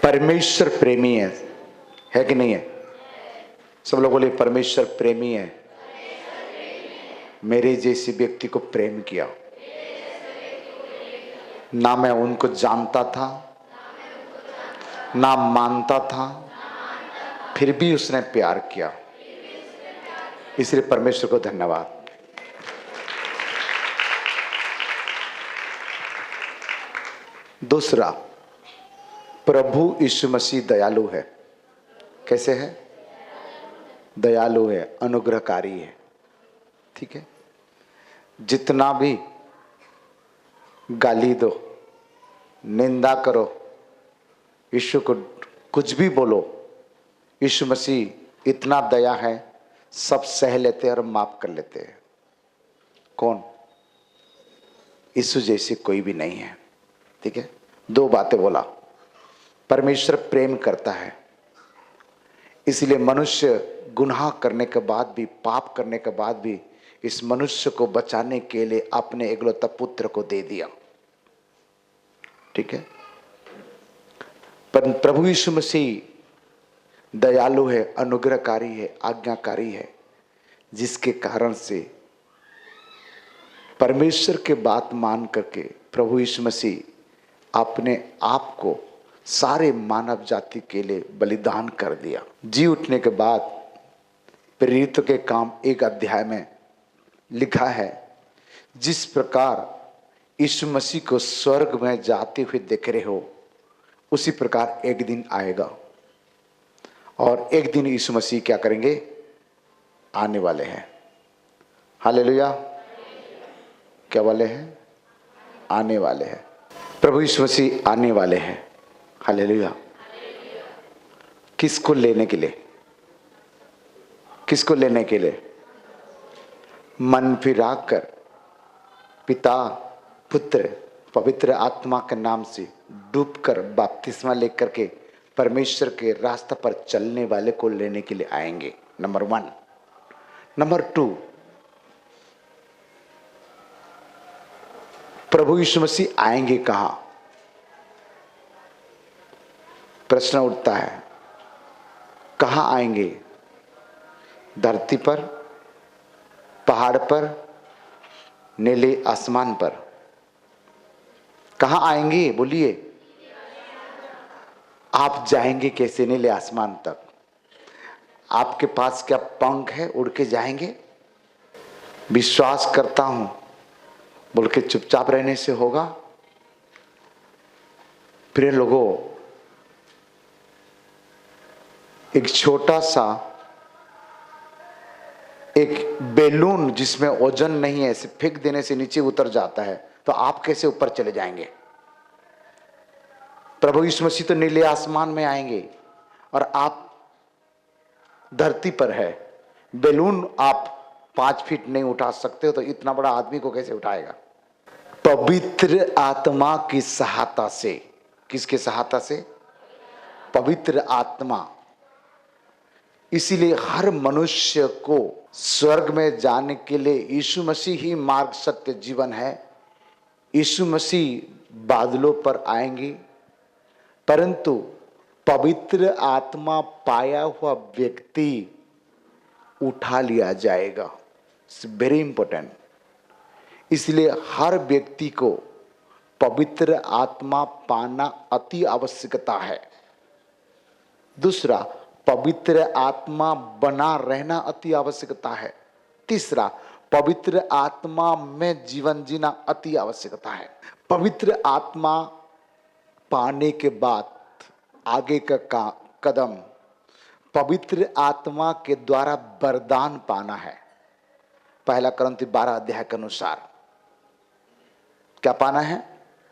परमेश्वर प्रेमी है कि नहीं है? सब लोग बोले परमेश्वर प्रेमी है। मेरे जैसे व्यक्ति को प्रेम किया। ना मैं उनको जानता था, ना मानता था, फिर भी उसने प्यार किया। इसलिए परमेश्वर को धन्यवाद। दूसरा, प्रभु यीशु मसीह दयालु है। कैसे है? दयालु है, अनुग्रहकारी है। ठीक है, जितना भी गाली दो, निंदा करो, यीशु को कुछ भी बोलो, यीशु मसीह इतना दया है, सब सह लेते हैं और माफ कर लेते हैं। कौन? यीशु जैसे कोई भी नहीं है। ठीक है, दो बातें बोला। परमेश्वर प्रेम करता है, इसलिए मनुष्य गुनाह करने के बाद भी, पाप करने के बाद भी इस मनुष्य को बचाने के लिए अपने एकलौता पुत्र को दे दिया। ठीक है, पर प्रभु यीशु मसीह दयालु है, अनुग्रहकारी है, आज्ञाकारी है, जिसके कारण से परमेश्वर के बात मान करके प्रभु यीशु मसीह अपने आप को सारे मानव जाति के लिए बलिदान कर दिया। जी उठने के बाद प्रेरितों के काम 1 अध्याय में लिखा है, जिस प्रकार यीशु मसीह को स्वर्ग में जाते हुए देख रहे हो, उसी प्रकार एक दिन आएगा और एक दिन यीशु मसीह क्या करेंगे? आने वाले हैं। हालेलुया। क्या वाले हैं? आने वाले हैं। प्रभु यीशु मसीह आने वाले हैं। हालेलुया। किसको लेने के लिए? किसको लेने के लिए? मन फिराकर पिता, पुत्र, पवित्र आत्मा के नाम से डूबकर बपतिस्मा लेकर के परमेश्वर के रास्ते पर चलने वाले को लेने के लिए आएंगे। नंबर 1। नंबर 2, प्रभु यीशु मसीह आएंगे कहां? प्रश्न उठता है, कहां आएंगे? धरती पर, पहाड़ पर, नीले आसमान पर? कहां आएंगे? बोलिए। आप जाएंगे कैसे नीले आसमान तक? आपके पास क्या पंख है? उड़ के जाएंगे? विश्वास करता हूं बोल के चुपचाप रहने से होगा? प्रिय लोगों, एक छोटा सा एक बैलून जिसमें वजन नहीं है, ऐसे फेंक देने से नीचे उतर जाता है, तो आप कैसे ऊपर चले जाएंगे? प्रभु यीशु मसीह तो नीले आसमान में आएंगे और आप धरती पर है। बैलून आप 5 फीट नहीं उठा सकते हो, तो इतना बड़ा आदमी को कैसे उठाएगा? पवित्र आत्मा की सहायता से। किसके सहायता से? पवित्र आत्मा। इसीलिए हर मनुष्य को स्वर्ग में जाने के लिए यीशु मसीह ही मार्ग, सत्य, जीवन है। यीशु मसीह बादलों पर आएंगे, परंतु पवित्र आत्मा पाया हुआ व्यक्ति उठा लिया जाएगा। It's very important. इसलिए हर व्यक्ति को पवित्र आत्मा पाना अति आवश्यकता है। दूसरा, पवित्र आत्मा बना रहना अति आवश्यकता है। तीसरा, पवित्र आत्मा में जीवन जीना अति आवश्यकता है। पवित्र आत्मा पाने के बाद आगे का कदम पवित्र आत्मा के द्वारा वरदान पाना है। 1 कुरिन्थी 12 अध्याय के अनुसार क्या पाना है?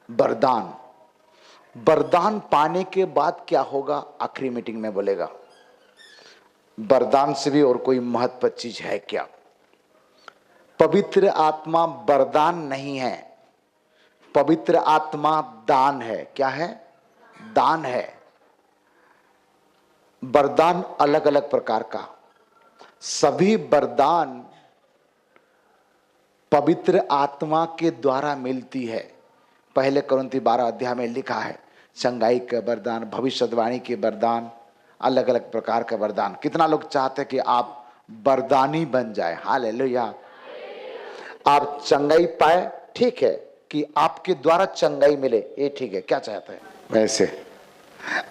वरदान। वरदान पाने के बाद क्या होगा? आखिरी मीटिंग में बोलेगा। वरदान से भी और कोई महत्वपूर्ण चीज है क्या? पवित्र आत्मा वरदान नहीं है, पवित्र आत्मा दान है। क्या है? दान है। वरदान अलग अलग प्रकार का, सभी वरदान पवित्र आत्मा के द्वारा मिलती है। 1 कुरिन्थी 12 अध्याय में लिखा है, चंगाई का वरदान, भविष्यवाणी के वरदान, अलग अलग प्रकार का वरदान। कितना लोग चाहते हैं कि आप वरदानी बन जाए? हालेलुया। आप चंगाई पाए, ठीक है, कि आपके द्वारा चंगाई मिले, ये ठीक है, क्या चाहते हैं? वैसे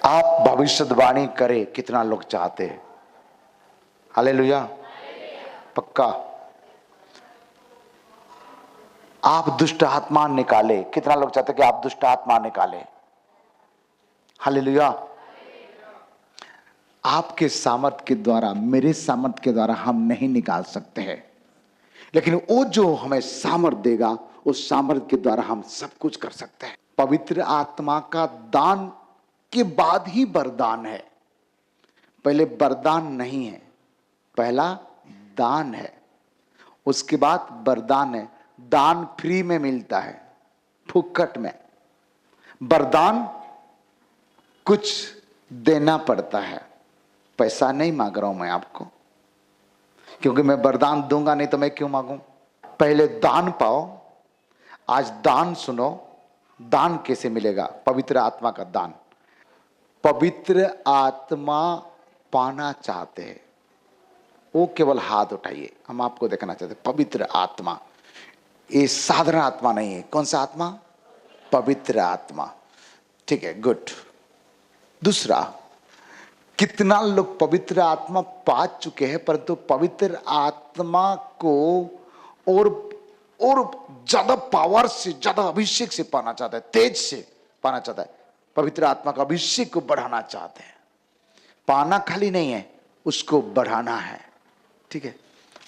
आप भविष्यवाणी करें, कितना लोग चाहते हैं? हालेलुया। पक्का। आप दुष्ट आत्मा निकाले, कितना लोग चाहते हैं कि आप दुष्ट आत्मा निकाले? हालेलुया। आपके सामर्थ के द्वारा, मेरे सामर्थ के द्वारा हम नहीं निकाल सकते हैं, लेकिन वो जो हमें सामर्थ देगा, उस सामर्थ के द्वारा हम सब कुछ कर सकते हैं। पवित्र आत्मा का दान के बाद ही वरदान है। पहले वरदान नहीं है, पहला दान है, उसके बाद वरदान है। दान फ्री में मिलता है, फुक्कट में। वरदान कुछ देना पड़ता है। पैसा नहीं मांग रहा हूं मैं आपको, क्योंकि मैं वरदान दूंगा नहीं तो मैं क्यों मांगूं? पहले दान पाओ। आज दान सुनो। दान कैसे मिलेगा? पवित्र आत्मा का दान। पवित्र आत्मा पाना चाहते हैं वो केवल हाथ उठाइए, हम आपको देखना चाहते हैं। पवित्र आत्मा, ये साधारण आत्मा नहीं है। कौन सा आत्मा? पवित्र आत्मा। ठीक है, गुड। दूसरा, कितना लोग पवित्र आत्मा पा चुके हैं, परंतु पवित्र आत्मा को और ज्यादा पावर से, ज्यादा अभिषेक से पाना चाहता है, तेज से पाना चाहता है। पवित्र आत्मा का अभिषेक को बढ़ाना चाहते हैं। पाना खाली नहीं है, उसको बढ़ाना है। ठीक है,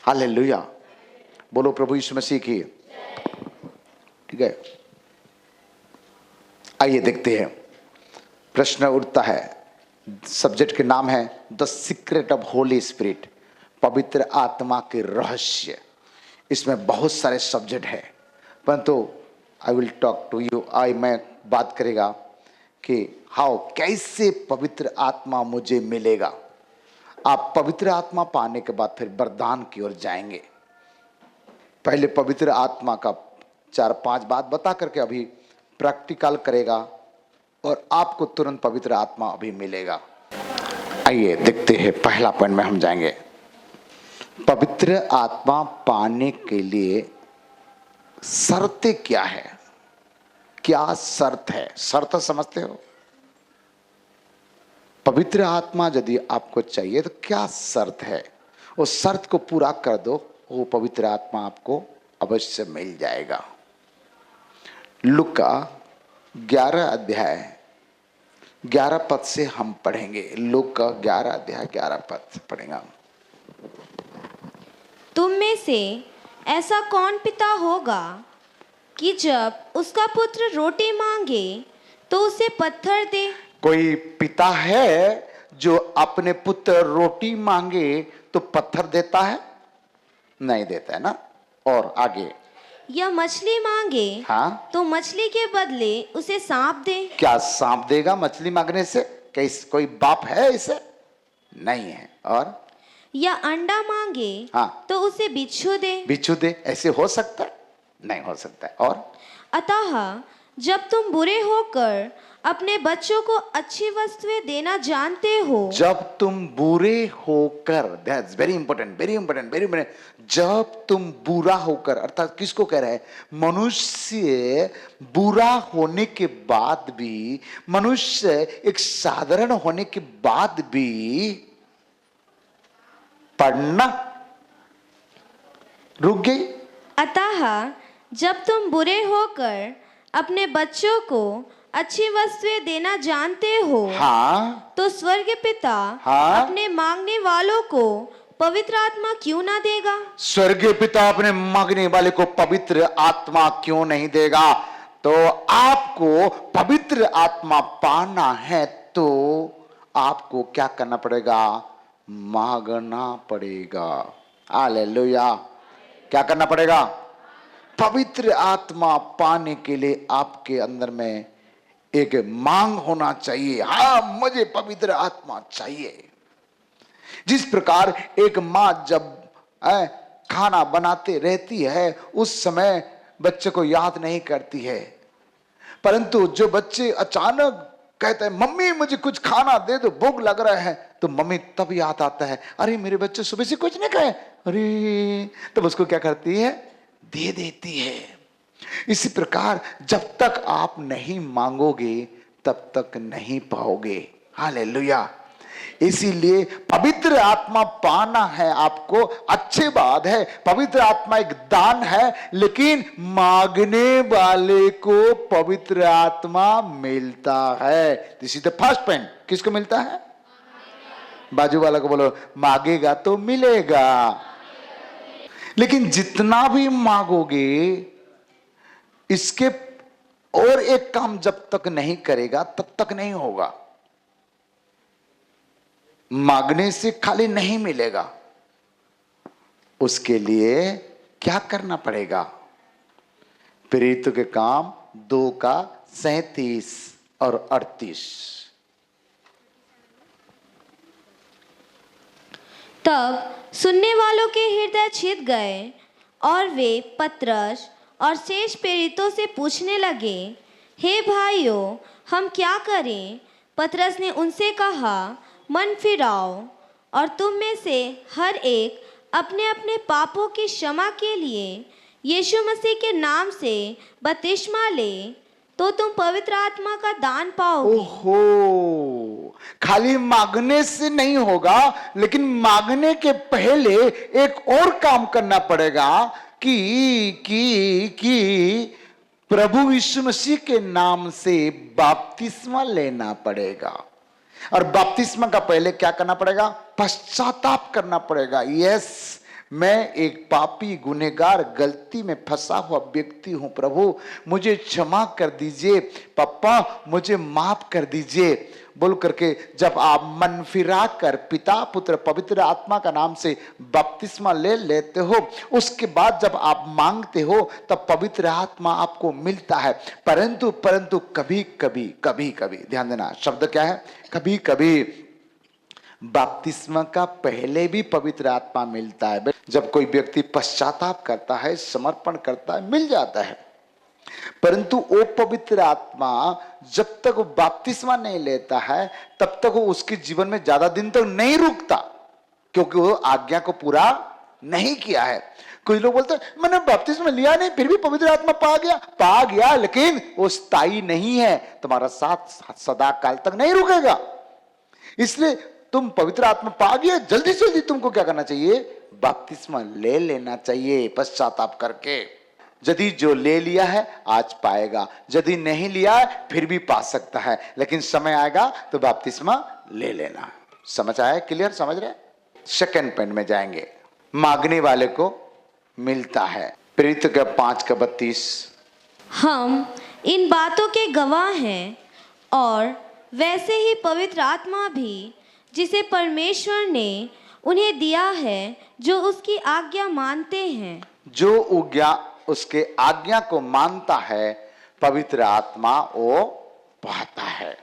हालेलुया। बोलो प्रभु यीशु मसीह की। ठीक है, आइए देखते हैं। प्रश्न उठता है, सब्जेक्ट के नाम है the secret of Holi spirit, पवित्र आत्मा के रहस्य। इसमें बहुत सारे सब्जेक्ट है, परंतु I will talk to you, मैं बात करेगा कि हाउ, कैसे पवित्र आत्मा मुझे मिलेगा। आप पवित्र आत्मा पाने के बाद फिर वरदान की ओर जाएंगे। पहले पवित्र आत्मा का 4-5 बात बता करके अभी प्रैक्टिकल करेगा और आपको तुरंत पवित्र आत्मा अभी मिलेगा। आइए देखते हैं, पहला पॉइंट में हम जाएंगे। पवित्र आत्मा पाने के लिए शर्तें क्या है? क्या शर्त है? शर्त समझते हो? पवित्र आत्मा यदि आपको चाहिए तो क्या शर्त है? उस शर्त को पूरा कर दो, वो पवित्र आत्मा आपको अवश्य मिल जाएगा। लूका 11 अध्याय 11 पद से हम पढ़ेंगे। लूका 11 अध्याय 11 पद से पढ़ेंगे। तुम में से ऐसा कौन पिता होगा कि जब उसका पुत्र रोटी मांगे तो उसे पत्थर दे? कोई पिता है जो अपने पुत्र रोटी मांगे तो पत्थर देता है? नहीं देता है ना। और आगे, या मछली मांगे हाँ, तो मछली के बदले उसे सांप दे? क्या सांप देगा मछली मांगने से? कैसे? कोई बाप है इसे? नहीं है। और या अंडा मांगे हाँ, तो उसे बिच्छू दे? बिच्छू दे? ऐसे हो सकता है? नहीं हो सकता है। और अतः जब तुम बुरे होकर अपने बच्चों को अच्छी वस्तुएं देना जानते हो, जब तुम बुरे होकर, that's very important, very important, very important. जब तुम बुरा होकर, अर्थात किसको कह रहा है? मनुष्य बुरा होने के बाद भी, मनुष्य एक साधारण होने के बाद भी पढ़ना रुक गई। अतः जब तुम बुरे होकर अपने बच्चों को अच्छी वस्तुएं देना जानते हो, हाँ, तो स्वर्ग पिता हाँ, अपने मांगने वालों को पवित्र आत्मा क्यों ना देगा? स्वर्गीय पिता अपने मांगने वाले को पवित्र आत्मा क्यों नहीं देगा? तो आपको पवित्र आत्मा पाना है तो आपको क्या करना पड़ेगा? मांगना पड़ेगा। हालेलुया। क्या करना पड़ेगा? पवित्र आत्मा पाने के लिए आपके अंदर में एक मांग होना चाहिए। हाँ, मुझे पवित्र आत्मा चाहिए। जिस प्रकार एक माँ जब खाना बनाते रहती है, उस समय बच्चे को याद नहीं करती है, परंतु जो बच्चे अचानक कहता है मम्मी मुझे कुछ खाना दे दो, भूख लग रहा है। तो मम्मी तब याद आता है, अरे मेरे बच्चे सुबह से कुछ नहीं खाए, अरे तब उसको क्या करती है, दे देती है। इसी प्रकार जब तक आप नहीं मांगोगे तब तक नहीं पाओगे। हालेलुया। इसीलिए पवित्र आत्मा पाना है आपको, अच्छी बात है, पवित्र आत्मा एक दान है, लेकिन मांगने वाले को पवित्र आत्मा मिलता है। This is the first point. किसको मिलता है? बाजू वाला को बोलो, मांगेगा तो मिलेगा। लेकिन जितना भी मांगोगे, इसके और एक काम जब तक नहीं करेगा तब तक नहीं होगा। मांगने से खाली नहीं मिलेगा, उसके लिए क्या करना पड़ेगा? प्रेरितों के काम 2:37 और 38। तब सुनने वालों के हृदय छिद गए और वे पतरस और शेष प्रेरितों से पूछने लगे, हे भाइयों, हम क्या करें? पतरस ने उनसे कहा, मन फिराओ और तुम में से हर एक अपने अपने पापों की क्षमा के लिए यीशु मसीह के नाम से बपतिस्मा ले, तो तुम पवित्र आत्मा का दान पाओगे। ओहो, खाली मांगने से नहीं होगा, लेकिन मांगने के पहले एक और काम करना पड़ेगा कि प्रभु यीशु मसीह के नाम से बपतिस्मा लेना पड़ेगा। और बपतिस्मा का पहले क्या करना पड़ेगा? पश्चाताप करना पड़ेगा। यस, मैं एक पापी गुनहगार गलती में फंसा हुआ व्यक्ति हूं, प्रभु मुझे क्षमा कर दीजिए, पापा मुझे माफ कर दीजिए बोल करके जब आप मन फिरा कर पिता पुत्र पवित्र आत्मा का नाम से बपतिस्मा ले लेते हो, उसके बाद जब आप मांगते हो तब पवित्र आत्मा आपको मिलता है। परंतु कभी कभी ध्यान देना, शब्द क्या है? कभी कभी बपतिस्मा का पहले भी पवित्र आत्मा मिलता है। जब कोई व्यक्ति पश्चाताप करता है, समर्पण करता है, मिल जाता है। परंतु वो पवित्र आत्मा जब तक वो बपतिस्मा नहीं लेता है तब तक वो उसके जीवन में ज्यादा दिन तक नहीं रुकता, क्योंकि वो आज्ञा को पूरा नहीं किया है। कुछ लोग बोलते हैं मैंने बपतिस्मा लिया नहीं फिर भी पवित्र आत्मा पा गया, लेकिन वो स्थायी नहीं है, तुम्हारा साथ सदा काल तक नहीं रुकेगा। इसलिए तुम पवित्र आत्मा पा गया, जल्दी से जल्दी तुमको क्या करना चाहिए? बपतिस्मा ले लेना चाहिए पश्चाताप करके। यदि जो ले लिया है आज पाएगा, यदि नहीं लिया है फिर भी पा सकता है, लेकिन समय आएगा तो बपतिस्मा ले लेना। समझ आया? क्लियर? समझ रहे? सेकंड पॉइंट में जाएंगे। मांगने वाले को मिलता है। प्रेरित का 5:32। हम इन बातों के गवाह हैं, और वैसे ही पवित्र आत्मा भी जिसे परमेश्वर ने उन्हें दिया है, जो उसकी आज्ञा मानते हैं। जो उसके आज्ञा को मानता है, पवित्र आत्मा वो पाता है।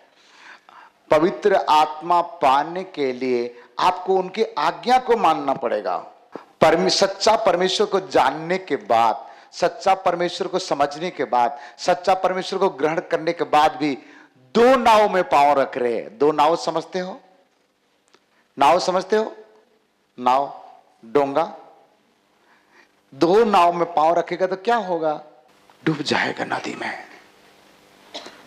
पवित्र आत्मा पाने के लिए आपको उनकी आज्ञा को मानना पड़ेगा। सच्चा परमेश्वर को जानने के बाद, सच्चा परमेश्वर को समझने के बाद, सच्चा परमेश्वर को ग्रहण करने के बाद भी दो नाव में पांव रख रहे हैं। दो नाव समझते हो? नाव समझते हो? नाव, डोंगा। दो नाव में पांव रखेगा तो क्या होगा? डूब जाएगा नदी में।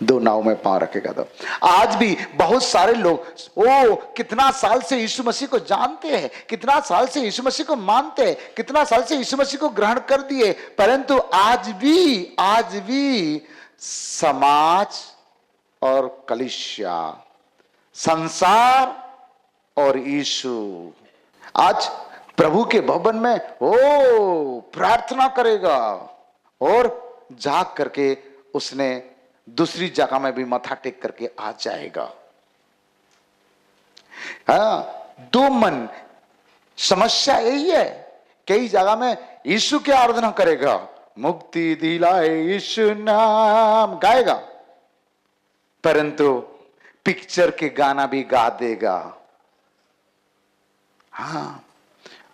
दो नाव में पांव रखेगा तो। आज भी बहुत सारे लोग कितना साल से यीशु मसीह को जानते हैं, कितना साल से यीशु मसीह को मानते हैं, कितना साल से यीशु मसीह को ग्रहण कर दिए, परंतु आज भी समाज और कलीसिया, संसार और यीशु आज प्रभु के भवन में प्रार्थना करेगा और जाग करके उसने दूसरी जगह में भी माथा टेक करके आ जाएगा। दो मन, समस्या यही है। कई जगह में यीशु की आराधना करेगा, मुक्ति दिलाए यीशु नाम गाएगा, परंतु पिक्चर के गाना भी गा देगा। हाँ,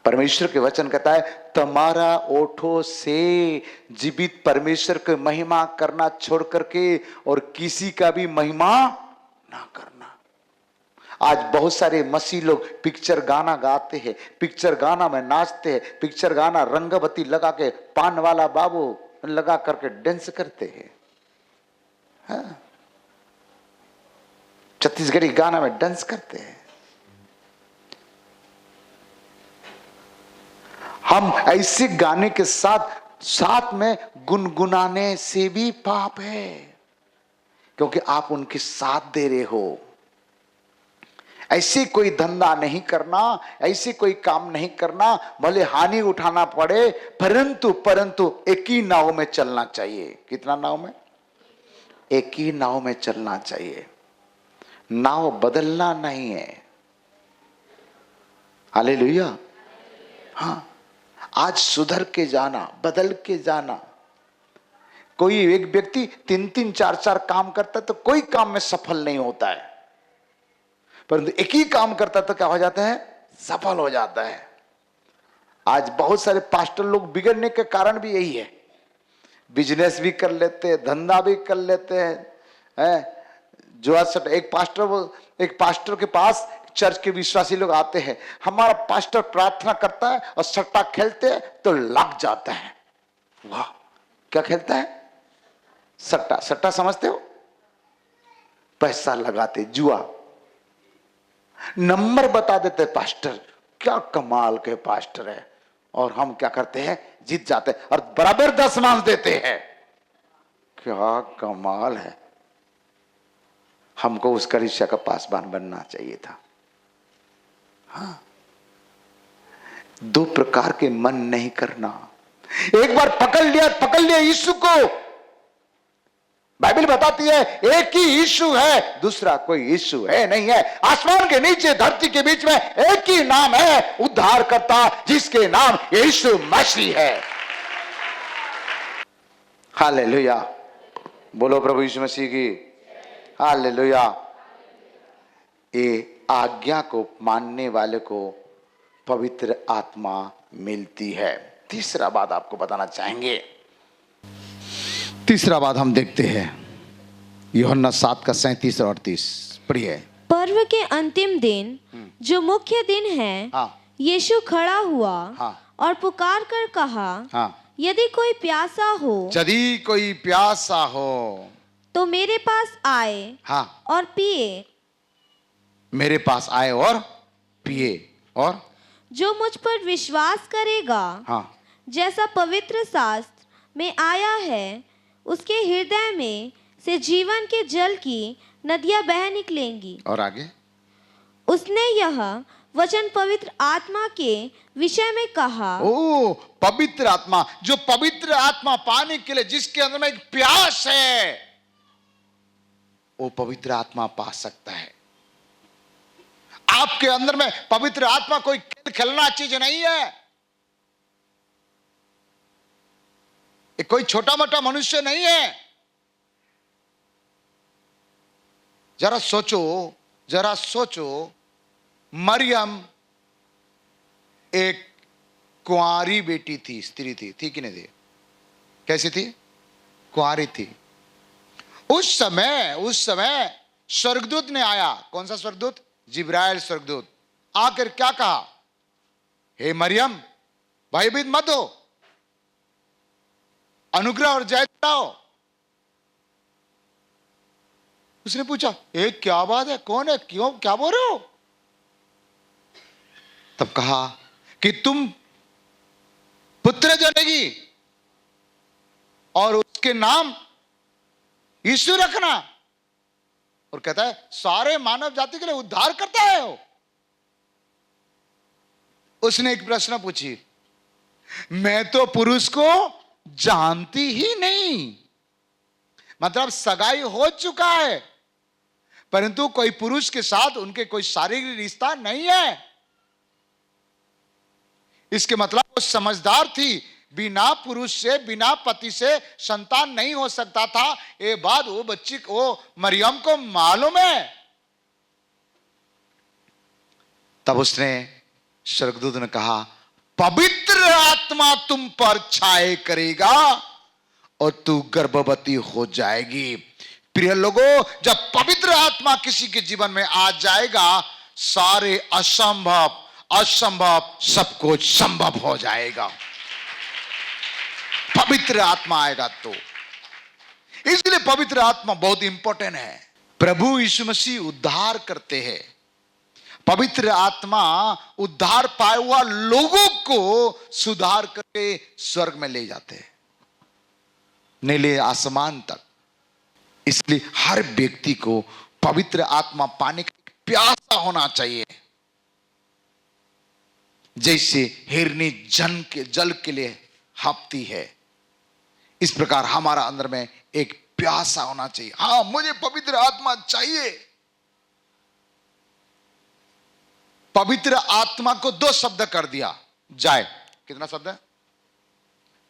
परमेश्वर के वचन कहता है तुम्हारा ओठों से जीवित परमेश्वर की महिमा करना छोड़ करके और किसी का भी महिमा ना करना। आज बहुत सारे मसीह लोग पिक्चर गाना गाते हैं, पिक्चर गाना में नाचते हैं, पिक्चर गाना रंगवती लगा के पान वाला बाबू लगा करके डांस करते हैं। हाँ? छत्तीसगढ़ी गाना में डांस करते हैं। हम ऐसे गाने के साथ साथ में गुनगुनाने से भी पाप है, क्योंकि आप उनके साथ दे रहे हो। ऐसे कोई धंधा नहीं करना, ऐसे कोई काम नहीं करना, भले हानि उठाना पड़े, परंतु एक ही नाव में चलना चाहिए। कितना नाव में? एक ही नाव में चलना चाहिए। नाव बदलना नहीं है। हालेलुया। हाँ, आज सुधर के जाना, बदल के जाना। कोई एक व्यक्ति 3-3, 4-4 काम करता है तो कोई काम में सफल नहीं होता है, परंतु एक ही काम करता तो क्या हो जाता है? सफल हो जाता है। आज बहुत सारे पास्टर लोग बिगड़ने के कारण भी यही है। बिजनेस भी कर लेते हैं, धंधा भी कर लेते हैं। जो एक पास्टर के पास चर्च के विश्वासी लोग आते हैं, हमारा पास्टर प्रार्थना करता है और सट्टा खेलते हैं तो लग जाता है। वाह, क्या खेलता है? सट्टा। सट्टा समझते हो? पैसा लगाते, जुआ। नंबर बता देते पास्टर, क्या कमाल के पास्टर है, और हम क्या करते हैं? जीत जाते हैं और बराबर दशमांश देते हैं। क्या कमाल है। हमको उस कलीसिया का पासवान बनना चाहिए था। हाँ, 2 प्रकार के मन नहीं करना। एक बार पकड़ लिया यीशु को। बाइबल बताती है एक ही यीशु है, दूसरा कोई यीशु है नहीं है। आसमान के नीचे धरती के बीच में एक ही नाम है उद्धार करता, जिसके नाम यीशु मसीह है। हालेलुया। बोलो प्रभु यीशु मसीह की। हालेलुया। ये आज्ञा को मानने वाले को पवित्र आत्मा मिलती है। तीसरा बात आपको बताना चाहेंगे। तीसरा बात हम देखते हैं यूहन्ना 7 का 37 और 38। पढ़िए। पर्व के अंतिम दिन, जो मुख्य दिन है, हाँ। यीशु खड़ा हुआ, हाँ। और पुकार कर कहा, हाँ। यदि कोई प्यासा हो, यदि कोई प्यासा हो तो मेरे पास आए, हाँ, और पिए। मेरे पास आए और पिए। और जो मुझ पर विश्वास करेगा, हाँ, जैसा पवित्र शास्त्र में आया है, उसके हृदय में से जीवन के जल की नदियां बह निकलेंगी। और आगे उसने यह वचन पवित्र आत्मा के विषय में कहा। ओ, पवित्र आत्मा। जो पवित्र आत्मा पाने के लिए जिसके अंदर में एक प्यास है, वो पवित्र आत्मा पा सकता है। आपके अंदर में पवित्र आत्मा कोई खेलना चीज नहीं है। ये कोई छोटा मोटा मनुष्य नहीं है। जरा सोचो, मरियम एक कुंवारी बेटी थी, स्त्री थी कि नहीं थी? कैसी थी? कुंवारी थी। उस समय स्वर्गदूत ने आया। कौन सा स्वर्गदूत? जिब्राइल स्वर्गदूत। आकर क्या कहा? हे मरियम, भयभीत मत हो, अनुग्रह और जय पाओ। उसने पूछा, ए क्या बात है, कौन है, क्यों, क्या बोल रहे हो? तब कहा कि तुम पुत्र जनेगी और उसके नाम यीशु रखना। और कहता है सारे मानव जाति के लिए उद्धार करता है वो। उसने एक प्रश्न पूछी, मैं तो पुरुष को जानती ही नहीं। मतलब सगाई हो चुका है, परंतु कोई पुरुष के साथ उनके कोई शारीरिक रिश्ता नहीं है। इसके मतलब वो समझदार थी, बिना पुरुष से, बिना पति से संतान नहीं हो सकता था। ये बात वो बच्ची को, मरियम को मालूम है। तब उसने, स्वर्गदूत ने कहा, पवित्र आत्मा तुम पर छाए करेगा और तू गर्भवती हो जाएगी। प्रिय लोगों, जब पवित्र आत्मा किसी के जीवन में आ जाएगा, सारे असंभव सब कुछ संभव हो जाएगा। पवित्र आत्मा आएगा तो, इसलिए पवित्र आत्मा बहुत इंपॉर्टेंट है। प्रभु यीशु मसीह उद्धार करते हैं। पवित्र आत्मा उद्धार पाए हुआ लोगों को सुधार करके स्वर्ग में ले जाते हैं, नीले आसमान तक। इसलिए हर व्यक्ति को पवित्र आत्मा पाने का प्यासा होना चाहिए। जैसे हिरनी जल के लिए हाँफती है, इस प्रकार हमारा अंदर में एक प्यासा होना चाहिए। हां, मुझे पवित्र आत्मा चाहिए। पवित्र आत्मा को दो शब्द कर दिया जाए। कितना शब्द है?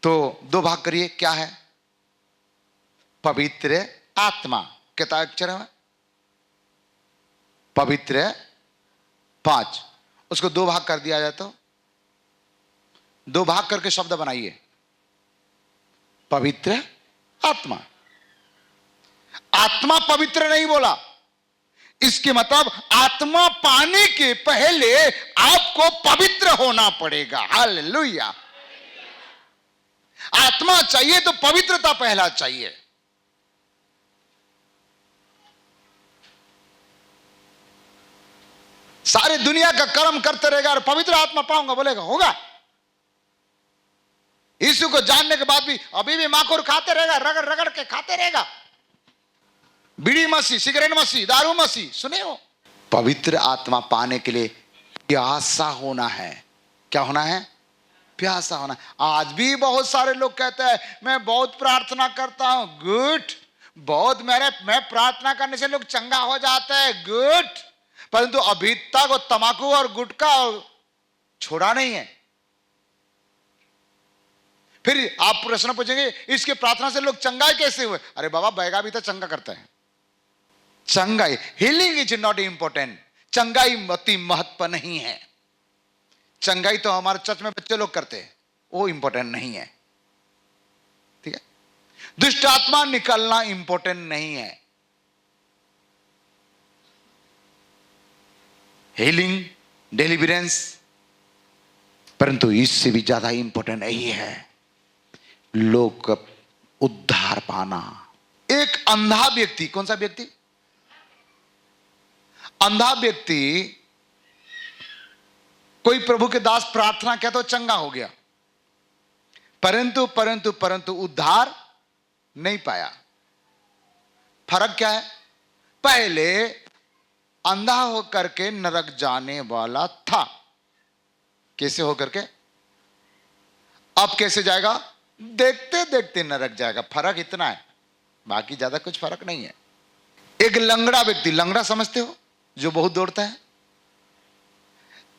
तो दो भाग करिए। क्या है? पवित्र आत्मा कितना अक्षर है? पवित्र 5, उसको दो भाग कर दिया जाए तो दो भाग करके शब्द बनाइए, पवित्र आत्मा। आत्मा पवित्र नहीं बोला, इसके मतलब आत्मा पाने के पहले आपको पवित्र होना पड़ेगा। हालेलुया। आत्मा चाहिए तो पवित्रता पहला चाहिए। सारे दुनिया का कर्म करते रहेगा और पवित्र आत्मा पाऊंगा बोलेगा, होगा? यीशु को जानने के बाद भी अभी भी माखोर खाते रहेगा, रगड़ रगड़ के खाते रहेगा, बीड़ी मसी, सिगरेट मसी, दारू मसी। सुने हो? पवित्र आत्मा पाने के लिए प्यासा होना है। क्या होना है? प्यासा होना। आज भी बहुत सारे लोग कहते हैं मैं बहुत प्रार्थना करता हूं। गुड, बहुत मैं प्रार्थना करने से लोग चंगा हो जाते हैं। गुड, परंतु अभी तक वो तंबाकू और गुटखा छोड़ा नहीं है। फिर आप प्रश्न पूछेंगे इसके प्रार्थना से लोग चंगाई कैसे हुए? अरे बाबा, बैगा भी तो चंगा करता है। चंगाई, हीलिंग इज नॉट इंपॉर्टेंट। चंगाई अति महत्व नहीं है। चंगाई तो हमारे चर्च में बच्चे लोग करते हैं, वो इंपॉर्टेंट नहीं है। ठीक है? दुष्ट आत्मा निकलना इंपॉर्टेंट नहीं है। हीलिंग, डिलीवरेंस, परंतु इससे भी ज्यादा इंपॉर्टेंट यही है लोग का उद्धार पाना। एक अंधा व्यक्ति, कौन सा व्यक्ति? अंधा व्यक्ति, कोई प्रभु के दास प्रार्थना किया तो चंगा हो गया, परंतु परंतु परंतु उद्धार नहीं पाया। फर्क क्या है? पहले अंधा होकर के नरक जाने वाला था। कैसे होकर के? अब कैसे जाएगा? देखते देखते नरक जाएगा। फर्क इतना है, बाकी ज्यादा कुछ फर्क नहीं है। एक लंगड़ा व्यक्ति, लंगड़ा समझते हो? जो बहुत दौड़ता है,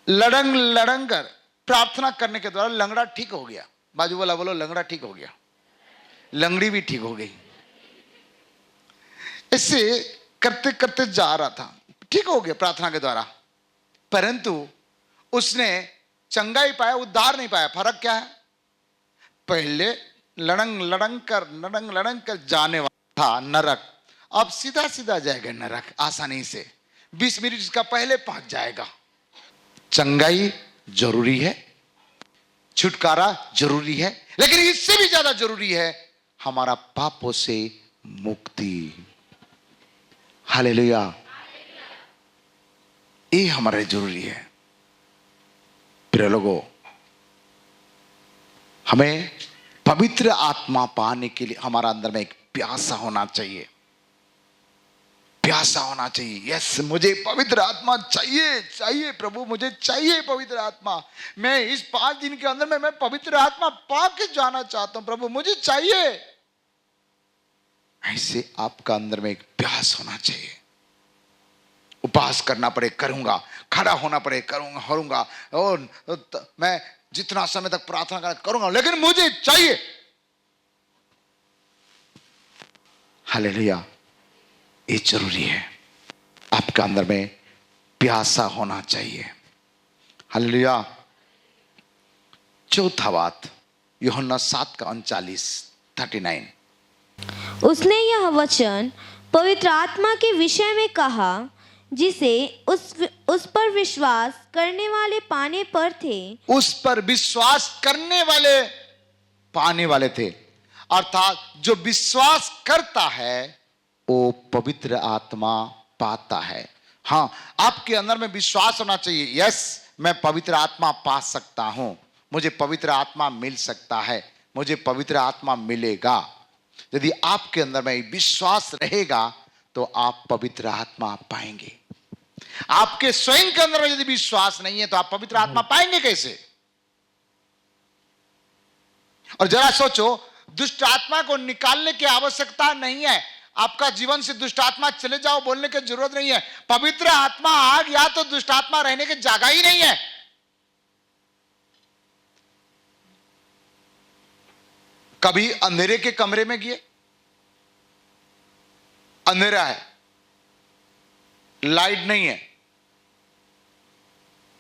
लड़ंग लड़ंग कर प्रार्थना करने के द्वारा लंगड़ा ठीक हो गया। बाजू वाला बोलो, लंगड़ा ठीक हो गया। लंगड़ी भी ठीक हो गई। इससे करते करते जा रहा था, ठीक हो गया प्रार्थना के द्वारा, परंतु उसने चंगाई पाया, उद्धार नहीं पाया। फर्क क्या है? पहले लड़ंग लड़ंग कर जाने वाला था नरक, अब सीधा सीधा जाएगा नरक आसानी से। 20 मिनट का पहले पहुंच जाएगा। चंगाई जरूरी है, छुटकारा जरूरी है, लेकिन इससे भी ज्यादा जरूरी है हमारा पापों से मुक्ति। हालेलुया। ये हमारे जरूरी है। प्रिय लोगों, हमें पवित्र आत्मा पाने के लिए हमारा अंदर में एक प्यासा होना चाहिए। प्यासा होना चाहिए। यस, मुझे पवित्र आत्मा चाहिए, चाहिए प्रभु, मुझे चाहिए पवित्र आत्मा। मैं इस 5 दिन के अंदर में मैं पवित्र आत्मा पा के जाना चाहता हूं प्रभु, मुझे चाहिए। ऐसे आपका अंदर में एक प्यास होना चाहिए। उपवास करना पड़े करूंगा, खड़ा होना पड़े करूंगा, और मैं जितना समय तक प्रार्थना करूंगा, लेकिन मुझे चाहिए। हालेलुया। ये जरूरी है, आपका अंदर में प्यासा होना चाहिए। हालेलुया। चौथा बात, यूहन्ना 7:39 39। उसने यह वचन पवित्र आत्मा के विषय में कहा, जिसे उस पर विश्वास करने वाले पाने पर थे। उस पर विश्वास करने वाले पाने वाले थे, अर्थात जो विश्वास करता है वो पवित्र आत्मा पाता है। हाँ, आपके अंदर में विश्वास होना चाहिए, यस मैं पवित्र आत्मा पा सकता हूं, मुझे पवित्र आत्मा मिल सकता है, मुझे पवित्र आत्मा मिलेगा। यदि आपके अंदर में विश्वास रहेगा तो आप पवित्र आत्मा पाएंगे। आपके स्वयं के अंदर में यदि विश्वास नहीं है तो आप पवित्र आत्मा पाएंगे कैसे? और जरा सोचो, दुष्ट आत्मा को निकालने की आवश्यकता नहीं है। आपका जीवन से दुष्ट आत्मा चले जाओ बोलने की जरूरत नहीं है। पवित्र आत्मा आ गया तो दुष्ट आत्मा रहने की जगह ही नहीं है। कभी अंधेरे के कमरे में गए, अंधेरा है, लाइट नहीं है,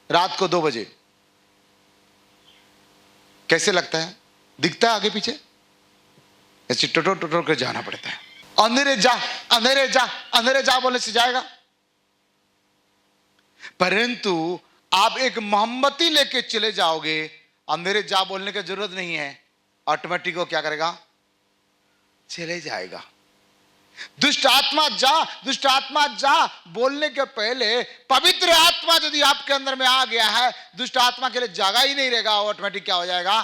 रात को 2 बजे, कैसे लगता है? दिखता है आगे पीछे, ऐसे टोटो टोटो कर जाना पड़ता है। अंधेरे जा अंधेरे जा अंधेरे जा बोलने से जाएगा? परंतु आप एक मोमबत्ती लेके चले जाओगे, अंधेरे जा बोलने की जरूरत नहीं है, ऑटोमेटिक वो क्या करेगा? चले जाएगा। दुष्ट आत्मा जा बोलने के पहले पवित्र आत्मा यदि आपके अंदर में आ गया है, दुष्ट आत्मा के लिए जगह ही नहीं रहेगा, ऑटोमेटिक क्या हो जाएगा?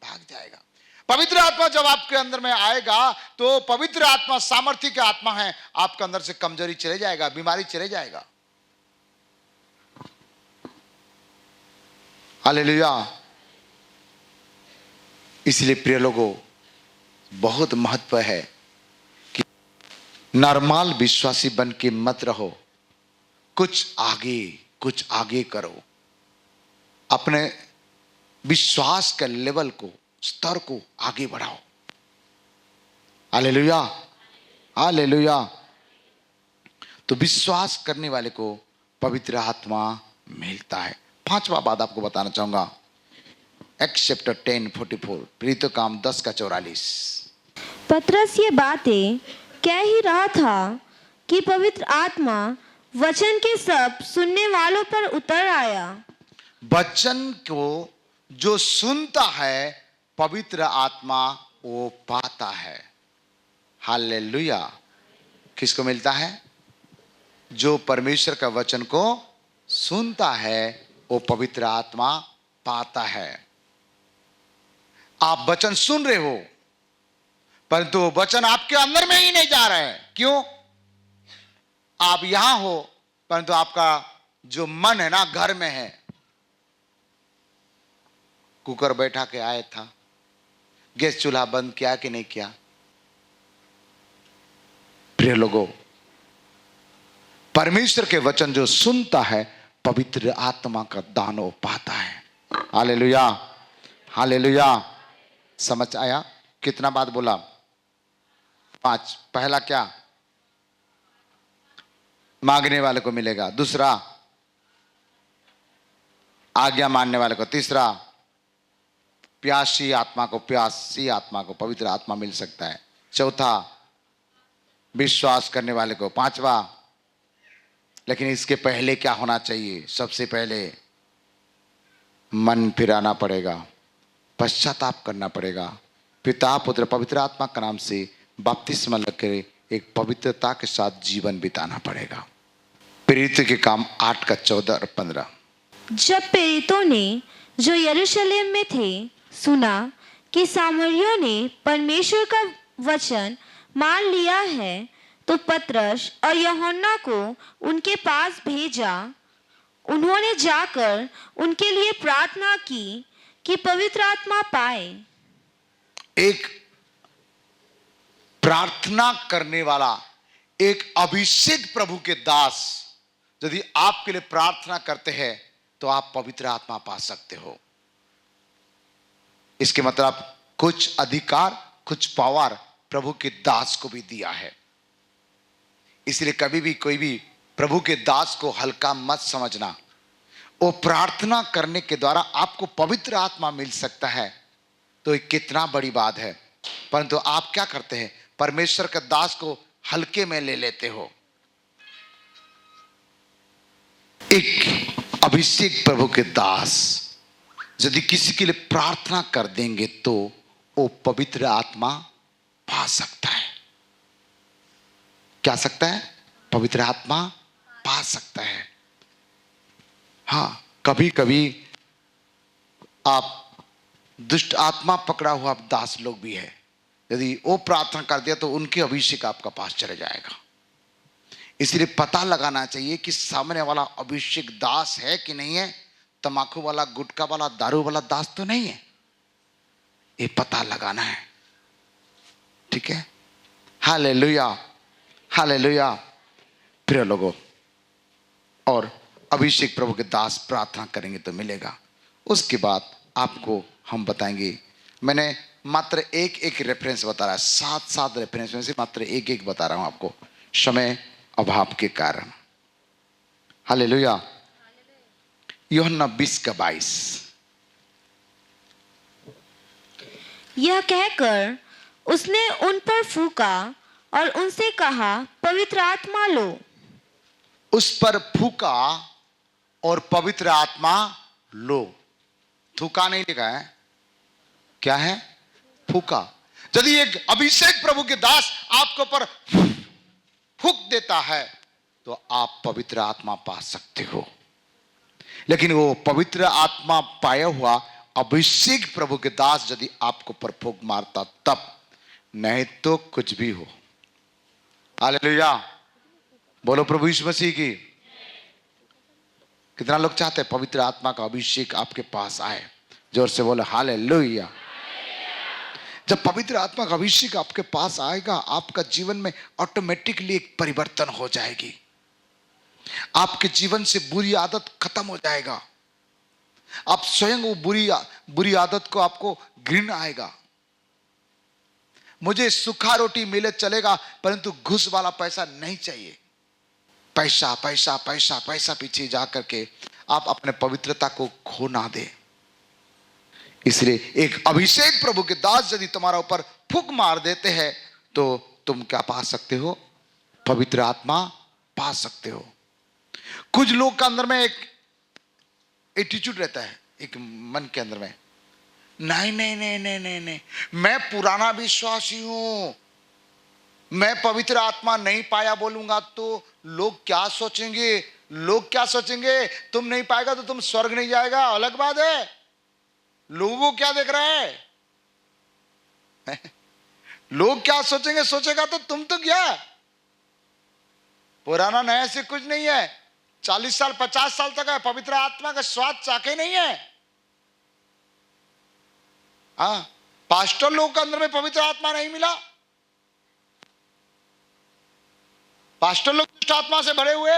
भाग जाएगा। पवित्र आत्मा जब आपके अंदर में आएगा तो पवित्र आत्मा सामर्थ्य की आत्मा है, आपके अंदर से कमजोरी चले जाएगा, बीमारी चले जाएगा। हालेलुया। इसलिए प्रिय लोगों, बहुत महत्व है कि नॉर्मल विश्वासी बन के मत रहो, कुछ आगे करो, अपने विश्वास के लेवल को, स्तर को आगे बढ़ाओ। Hallelujah hallelujah. तो विश्वास करने वाले को पवित्र आत्मा मिलता है। 5वां बात आपको बताना चाहूंगा, एक्स चैप्टर 10:44, प्रीतो काम 10:44। पतरस ये बातें कह ही रहा था कि पवित्र आत्मा वचन के सब सुनने वालों पर उतर आया। वचन को जो सुनता है पवित्र आत्मा वो पाता है। हालेलुया। किसको मिलता है? जो परमेश्वर का वचन को सुनता है वो पवित्र आत्मा पाता है। आप वचन सुन रहे हो परंतु वो वचन आपके अंदर में ही नहीं जा रहा है। क्यों? आप यहां हो परंतु आपका जो मन है ना घर में है। कुकर बैठा के आया था, गैस चूल्हा बंद किया कि नहीं किया? प्रिय लोगों, परमेश्वर के वचन जो सुनता है पवित्र आत्मा का दान वो पाता है। Hallelujah hallelujah. समझ आया? कितना बात बोला? 5। पहला क्या? मांगने वाले को मिलेगा। दूसरा, आज्ञा मानने वाले को। तीसरा, प्यासी आत्मा को पवित्र आत्मा मिल सकता है। चौथा, विश्वास करने वाले को। 5वां, लेकिन इसके पहले क्या होना चाहिए? सबसे पहले मन फिराना पड़ेगा, पश्चाताप करना पड़ेगा, पिता पुत्र पवित्र आत्मा का नाम से बपतिस्मा लेकर एक पवित्रता के साथ जीवन बिताना पड़ेगा। प्रेरित के काम 8:14 और 15। जब प्रेरितों ने जो यरूशलेम में थे सुना कि सामरियों ने परमेश्वर का वचन मान लिया है तो पतरस और यूहन्ना को उनके पास भेजा। उन्होंने जाकर उनके लिए प्रार्थना की कि पवित्र आत्मा पाए। एक प्रार्थना करने वाला, एक अभिषेक प्रभु के दास यदि आपके लिए प्रार्थना करते हैं तो आप पवित्र आत्मा पा सकते हो। इसके मतलब कुछ अधिकार, कुछ पावर प्रभु के दास को भी दिया है। इसलिए कभी भी कोई भी प्रभु के दास को हल्का मत समझना। वो प्रार्थना करने के द्वारा आपको पवित्र आत्मा मिल सकता है तो ये कितना बड़ी बात है। परंतु आप क्या करते हैं? परमेश्वर के दास को हल्के में ले लेते हो। एक अभिषेक प्रभु के दास यदि किसी के लिए प्रार्थना कर देंगे तो वो पवित्र आत्मा पा सकता है। क्या सकता है? पवित्र आत्मा पा सकता है। हाँ, कभी कभी आप दुष्ट आत्मा पकड़ा हुआ दास लोग भी है, यदि वो प्रार्थना कर दिया तो उनके अभिषेक आपका पास चले जाएगा। इसलिए पता लगाना चाहिए कि सामने वाला अभिषेक दास है कि नहीं है। तंबाकू वाला, गुटखा वाला, दारू वाला दास तो नहीं है, ये पता लगाना है। ठीक है, हालेलुया, हालेलुया। प्रिय लोगों, और अभिषेक प्रभु के दास प्रार्थना करेंगे तो मिलेगा। उसके बाद आपको हम बताएंगे, मैंने मात्र एक रेफरेंस बता रहा है, 7 रेफरेंस में से मात्र एक बता रहा हूं आपको, समय अभाव के कारण। हालेलुया। यूहन्ना 20:22। यह कहकर उसने उन पर फूंका और उनसे कहा, पवित्र आत्मा लो। उस पर फूंका और पवित्र आत्मा लो। थूका नहीं लिखा है, क्या है? फूका। यदि एक अभिषेक प्रभु के दास आपके ऊपर फूक देता है तो आप पवित्र आत्मा पा सकते हो। लेकिन वो पवित्र आत्मा पाया हुआ अभिषेक प्रभु के दास यदि आपको पर फूक मारता तब, नहीं तो कुछ भी हो। हालेलुया, बोलो प्रभु यीशु मसीह की। कितना लोग चाहते हैं पवित्र आत्मा का अभिषेक आपके पास आए? जोर से बोलो हालेलुया। जब पवित्र आत्मा का अभिषेक आपके पास आएगा, आपका जीवन में ऑटोमेटिकली एक परिवर्तन हो जाएगी। आपके जीवन से बुरी आदत खत्म हो जाएगा। आप स्वयं वो बुरी आदत को आपको घृणा आएगा। मुझे सूखा रोटी मिले चलेगा, परंतु घुस वाला पैसा नहीं चाहिए। पैसा पैसा पैसा पैसा पीछे जा करके आप अपने पवित्रता को खो ना दे। इसलिए एक अभिषेक प्रभु के दास यदि तुम्हारा ऊपर फूंक मार देते हैं तो तुम क्या पा सकते हो? पवित्र आत्मा पा सकते हो। कुछ लोग के अंदर में एक एटीट्यूड रहता है, एक मन के अंदर में, नहीं नहीं नहीं नहीं नहीं नहीं, मैं पुराना विश्वासी हूं, मैं पवित्र आत्मा नहीं पाया बोलूंगा तो लोग क्या सोचेंगे? लोग क्या सोचेंगे? तुम नहीं पाएगा तो तुम स्वर्ग नहीं जाएगा, अलग बात है। लोगों क्या देख रहा है? लोग क्या सोचेंगे? सोचेगा तो तुम तो क्या, पुराना नया से कुछ नहीं है। 40 साल 50 साल तक है, पवित्र आत्मा का स्वाद चाके नहीं है। हाँ, पास्टर लोग के अंदर में पवित्र आत्मा नहीं मिला। पास्टर लोग दुष्ट आत्मा से भरे हुए।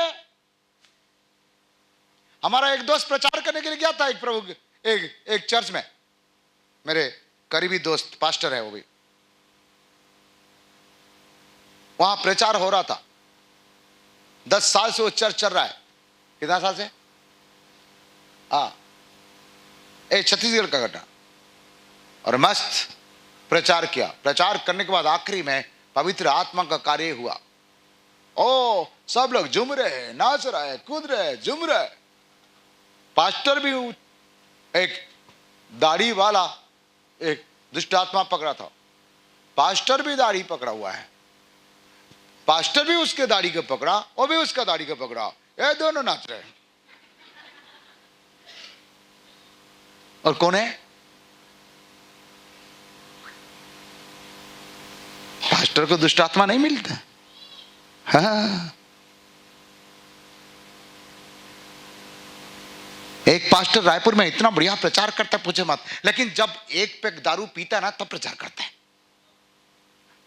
हमारा एक दोस्त प्रचार करने के लिए गया था एक प्रभु एक चर्च में, मेरे करीबी दोस्त पास्टर है वो भी। वहां प्रचार हो रहा था, 10 साल से वो चर्च चल रहा है। कितना साल से? हाँ, छत्तीसगढ़ का घटना। और मस्त प्रचार किया। प्रचार करने के बाद आखिरी में पवित्र आत्मा का कार्य हुआ। ओ, सब लोग झूम रहे, नाच रहे, कूद रहे, झूम रहे। पास्टर भी, एक दाढ़ी वाला एक दुष्ट आत्मा पकड़ा था, पास्टर भी दाढ़ी पकड़ा हुआ है। पास्टर भी उसके दाढ़ी को पकड़ा, वो भी उसका दाढ़ी को पकड़ा, ये दोनों नाच रहे। और कौन है? पास्टर को दुष्ट आत्मा नहीं मिलता। हाँ, एक पास्टर रायपुर में इतना बढ़िया प्रचार करता है, पूछे मत। लेकिन जब एक पैक दारू पीता है ना, तब प्रचार करता है।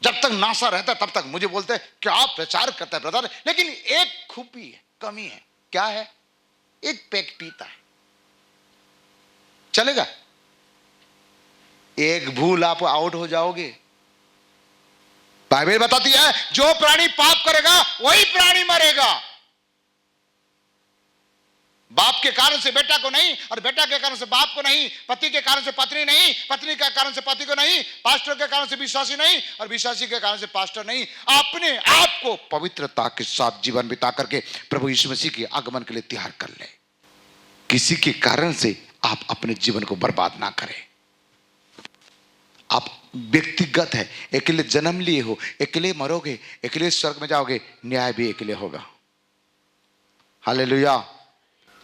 जब तक नासा रहता है तब तक मुझे बोलते हैं क्या प्रचार करता है ब्रदर। लेकिन एक खूबी है, कमी है। क्या है? एक पैक पीता है, चलेगा। एक भूल आप आउट हो जाओगे। बाइबल बताती है जो प्राणी पाप करेगा वही प्राणी मरेगा। बाप के कारण से बेटा को नहीं, और बेटा के कारण से बाप को नहीं, पति के कारण से पत्नी नहीं, पत्नी के कारण से पति को नहीं, पास्टर के कारण से विश्वासी नहीं, और विश्वासी के कारण से पास्टर नहीं। अपने आप को पवित्रता के साथ जीवन बिता करके प्रभु यीशु मसीह के आगमन के लिए तैयार कर ले। किसी के कारण से आप अपने जीवन को बर्बाद ना करें। आप व्यक्तिगत है, अकेले जन्म लिए हो, अकेले मरोगे, अकेले स्वर्ग में जाओगे, न्याय भी अकेले होगा। हालेलुया।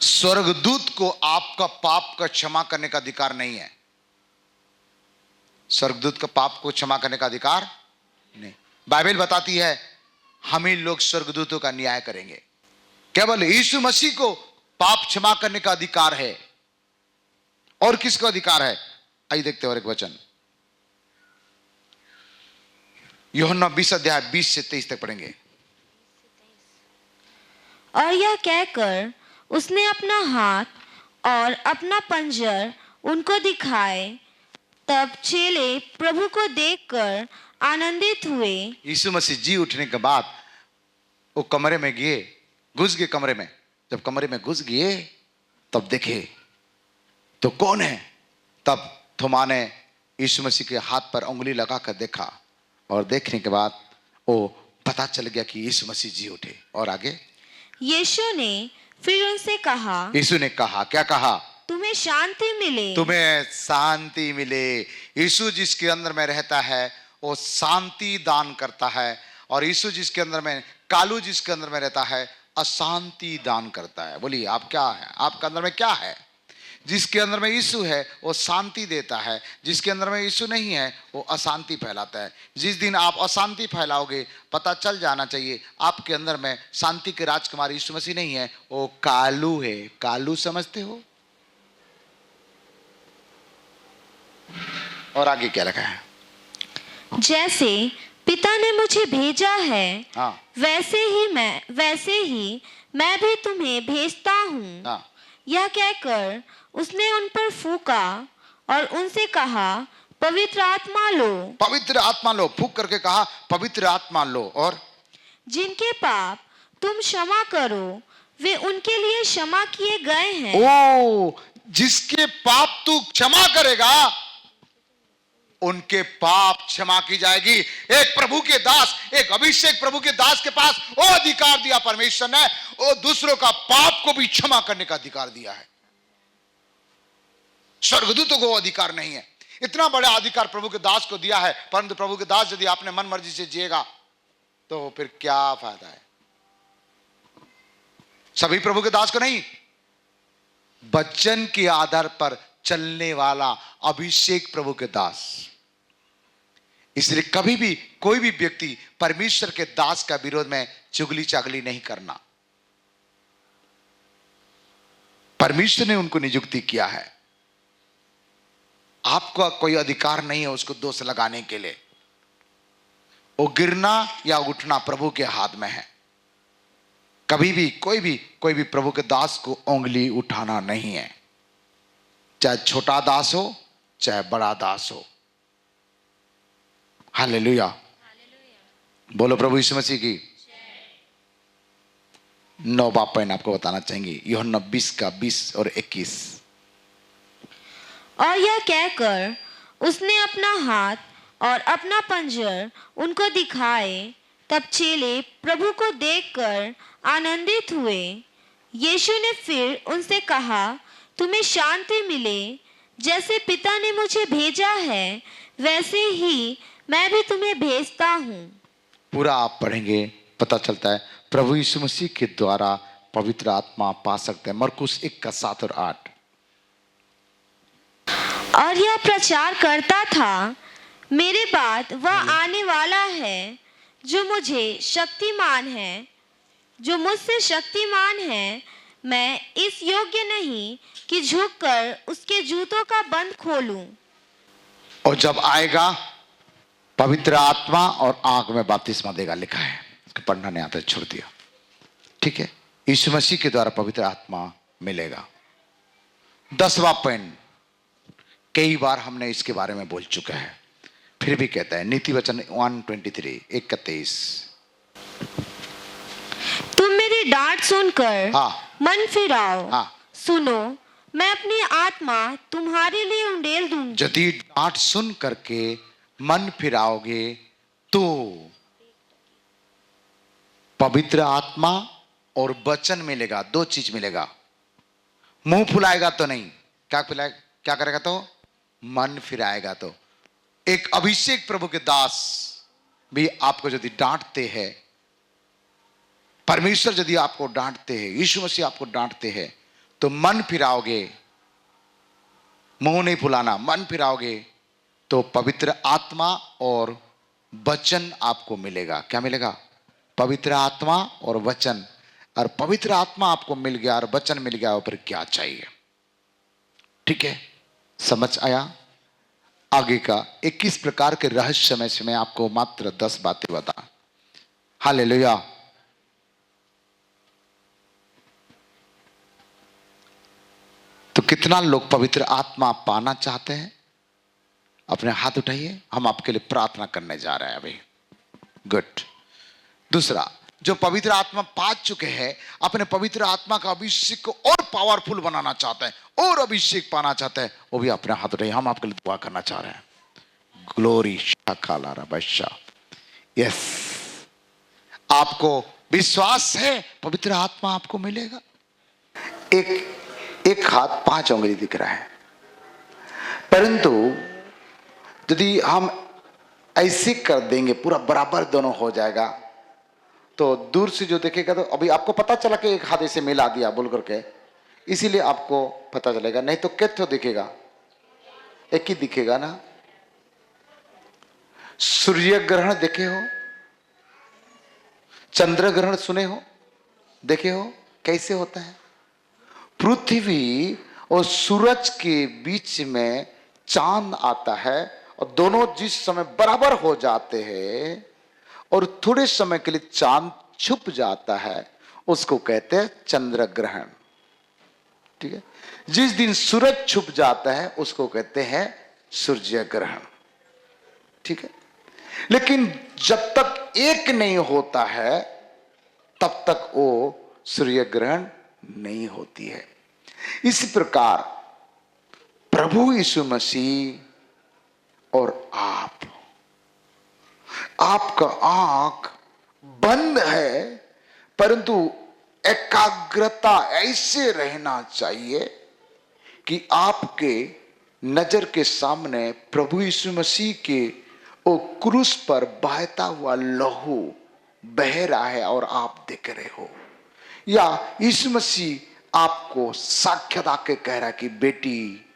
स्वर्गदूत को आपका पाप का क्षमा करने का अधिकार नहीं है। स्वर्गदूत का पाप को क्षमा करने का अधिकार नहीं। बाइबल बताती है हम ही लोग स्वर्गदूतों का न्याय करेंगे। केवल यीशु मसीह को पाप क्षमा करने का अधिकार है। और किसका अधिकार है? आइए देखते हैं और एक वचन, यूहन्ना 20 अध्याय 20 से 23 तक पढ़ेंगे। और यह कहकर उसने अपना हाथ और अपना पंजर उनको दिखाए। तब चेले प्रभु को देखकर आनंदित हुए। यीशु मसीह जी उठने के बाद वो कमरे में गए, घुस गए कमरे में। जब कमरे में घुस गए तब देखे तो कौन है। तब थोमा ने यीशु मसीह के हाथ पर उंगली लगाकर देखा, और देखने के बाद वो पता चल गया कि यीशु मसीह जी उठे। और आगे यीशु ने फिर उनसे कहा, यीशु ने कहा, क्या कहा? तुम्हें शांति मिले। तुम्हें शांति मिले। यीशु जिसके अंदर में रहता है वो शांति दान करता है, और यीशु जिसके अंदर में, कालू जिसके अंदर में रहता है, अशांति दान करता है। बोलिए आप क्या है? आपके अंदर में क्या है? जिसके अंदर में यीशु है वो शांति देता है, जिसके अंदर में यीशु नहीं है वो अशांति फैलाता है। जिस दिन आप अशांति फैलाओगे, पता चल जाना चाहिए आपके अंदर में शांति के राजकुमार यीशु मसीह नहीं है, वो कालू है। कालू समझते हो? और आगे क्या लिखा है? जैसे पिता ने मुझे भेजा है, हाँ। वैसे ही मैं भी तुम्हें भेजता हूँ। हाँ। यह कहकर उसने उन पर फूंका और उनसे कहा, पवित्र आत्मा लो। पवित्र आत्मा लो। फूंक करके कहा पवित्र आत्मा लो। और जिनके पाप तुम क्षमा करो वे उनके लिए क्षमा किए गए हैं। ओ, जिसके पाप तू क्षमा करेगा उनके पाप क्षमा की जाएगी। एक प्रभु के दास, एक अभिषेक प्रभु के दास के पास वो अधिकार दिया परमेश्वर ने, वो दूसरों का पाप को भी क्षमा करने का अधिकार दिया है। स्वर्गदूतों को वो अधिकार नहीं है। इतना बड़ा अधिकार प्रभु के दास को दिया है, परंतु प्रभु के दास यदि आपने मन मर्जी से जिएगा तो फिर क्या फायदा है? सभी प्रभु के दास को नहीं, वचन के आधार पर चलने वाला अभिषेक प्रभु के दास। इसलिए कभी भी कोई भी व्यक्ति परमेश्वर के दास का विरोध में चुगली चागली नहीं करना। परमेश्वर ने उनको नियुक्ति किया है। आपका कोई अधिकार नहीं है उसको दोष लगाने के लिए। वो गिरना या उठना प्रभु के हाथ में है। कभी भी कोई भी प्रभु के दास को उंगली उठाना नहीं है, चाहे छोटा दास हो चाहे बड़ा दास हो। हालेलुया। बोलो प्रभु यीशु मसीह की। 9 पॉइंट आपको बताना चाहेंगे, यूहन्ना 20 का 20 और 21। और यह कहकर उसने अपना हाथ और अपना पंजर उनको दिखाए। तब चेले प्रभु को देखकर आनंदित हुए। यीशु ने फिर उनसे कहा, तुम्हें शांति मिले। जैसे पिता ने मुझे भेजा है वैसे ही मैं भी तुम्हें भेजता हूँ। पूरा आप पढ़ेंगे, पता चलता है प्रभु यीशु मसीह के द्वारा पवित्र आत्मा पा सकते हैं। मरकुस 1 का 7 और 8। और यह प्रचार करता था, मेरे बाद वह आने वाला है जो मुझसे शक्तिमान है। मैं इस योग्य नहीं कि झुककर उसके जूतों का बंद खोलूं। और जब आएगा पवित्र आत्मा और आंख में बपतिस्मा देगा, लिखा है। इसको पढ़ना नहीं आता, छोड़ दिया। ठीक है, यीशु मसीह के द्वारा पवित्र आत्मा मिलेगा। 10वां पॉइंट, कई बार हमने इसके बारे में बोल चुका है, फिर भी कहता है। नीति वचन 123 21। तुम मेरी डांट सुनकर हाँ। मन फिराओ। हाँ। सुनो, मैं अपनी आत्मा तुम्हारे लिए उंडेल दूंगी। यदि डांट सुन करके मन फिराओगे तो पवित्र आत्मा और वचन मिलेगा, दो चीज मिलेगा। मुंह फुलाएगा तो नहीं, क्या फुलाए, क्या करेगा तो मन फिराएगा। तो एक अभिषेक प्रभु के दास भी आपको यदि डांटते हैं, परमेश्वर यदि आपको डांटते हैं, यीशु मसीह आपको डांटते हैं, तो मन फिराओगे, मुंह नहीं फुलाना, मन फिराओगे तो पवित्र आत्मा और वचन आपको मिलेगा। क्या मिलेगा? पवित्र आत्मा और वचन। और पवित्र आत्मा आपको मिल गया और वचन मिल गया, ऊपर क्या चाहिए? ठीक है, समझ आया? आगे का 21 प्रकार के रहस्य में से मैं आपको मात्र 10 बातें बता। हालेलुया। तो कितना लोग पवित्र आत्मा पाना चाहते हैं? अपने हाथ उठाइए, हम आपके लिए प्रार्थना करने जा रहे हैं अभी। गुड। दूसरा, जो पवित्र आत्मा पा चुके हैं, अपने पवित्र आत्मा का अभिषेक को और पावरफुल बनाना चाहते हैं, और अभिषेक पाना चाहते हैं, वो भी अपने हाथ उठाइए, हम आपके लिए दुआ करना चाह रहे हैं। ग्लोरी शाकाला रबशा। यस, आपको विश्वास है पवित्र आत्मा आपको मिलेगा? एक हाथ 5 उंगली दिख रहा है, परंतु यदि हम ऐसे कर देंगे पूरा बराबर दोनों हो जाएगा, तो दूर से जो देखेगा, तो अभी आपको पता चला कि एक हाथ ऐसे मिला दिया बोल करके, इसीलिए आपको पता चलेगा, नहीं तो कितना दिखेगा? एक ही दिखेगा ना। सूर्य ग्रहण देखे हो, चंद्र ग्रहण सुने हो, देखे हो कैसे होता है? पृथ्वी और सूरज के बीच में चांद आता है, और दोनों जिस समय बराबर हो जाते हैं और थोड़े समय के लिए चांद छुप जाता है, उसको कहते हैं चंद्र ग्रहण। ठीक है, जिस दिन सूरज छुप जाता है उसको कहते हैं सूर्य ग्रहण। ठीक है, लेकिन जब तक एक नहीं होता है तब तक वो सूर्य ग्रहण नहीं होती है। इसी प्रकार प्रभु यीशु मसीह और आपका आंख बंद है, परंतु एकाग्रता ऐसे रहना चाहिए कि आपके नजर के सामने प्रभु यीशु मसीह के वो क्रूस पर बहता हुआ लहू बह रहा है और आप देख रहे हो, या यीशु मसीह आपको साक्षात आके कह रहा है कि बेटी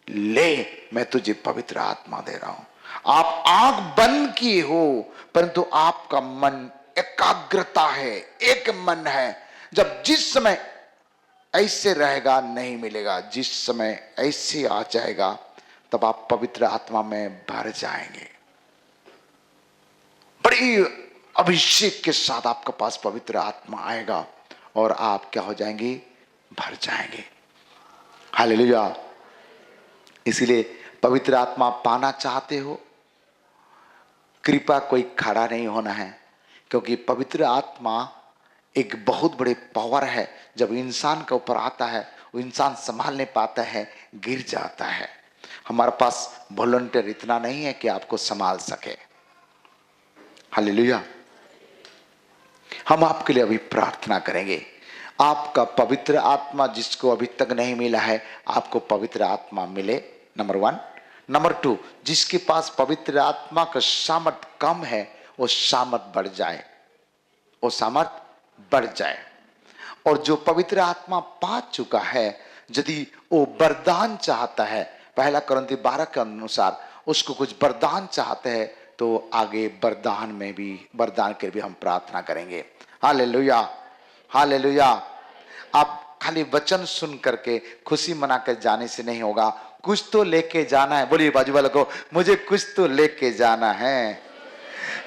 ले, मैं तुझे पवित्र आत्मा दे रहा हूं। आप आंख बंद किए हो, परंतु आपका मन एकाग्रता है, एक मन है। जब जिस समय ऐसे रहेगा नहीं मिलेगा, जिस समय ऐसे आ जाएगा तब आप पवित्र आत्मा में भर जाएंगे। बड़ी अभिषेक के साथ आपके पास पवित्र आत्मा आएगा और आप क्या हो जाएंगे? भर जाएंगे। हालेलुया। इसीलिए पवित्र आत्मा पाना चाहते हो, कृपा कोई खड़ा नहीं होना है, क्योंकि पवित्र आत्मा एक बहुत बड़े पावर है। जब इंसान के ऊपर आता है वो इंसान संभाल नहीं पाता है, गिर जाता है। हमारे पास वॉलंटियर इतना नहीं है कि आपको संभाल सके। हालेलुया। हम आपके लिए अभी प्रार्थना करेंगे। आपका पवित्र आत्मा जिसको अभी तक नहीं मिला है, आपको पवित्र आत्मा मिले, नंबर 1। नंबर 2, जिसके पास पवित्र आत्मा का सामर्थ कम है, वो सामर्थ बढ़ जाए, वो सामर्थ बढ़ जाए। और जो पवित्र आत्मा पा चुका है, यदि वो वरदान चाहता है, 1 कुरिन्थी 12 के अनुसार उसको कुछ वरदान चाहते हैं, तो आगे वरदान में भी, वरदान के भी हम प्रार्थना करेंगे। Hallelujah, hallelujah. आप खाली वचन सुन करके खुशी मना कर जाने से नहीं होगा, कुछ तो लेके जाना है। बोलिए बाजू वाले को, मुझे कुछ तो लेके जाना है,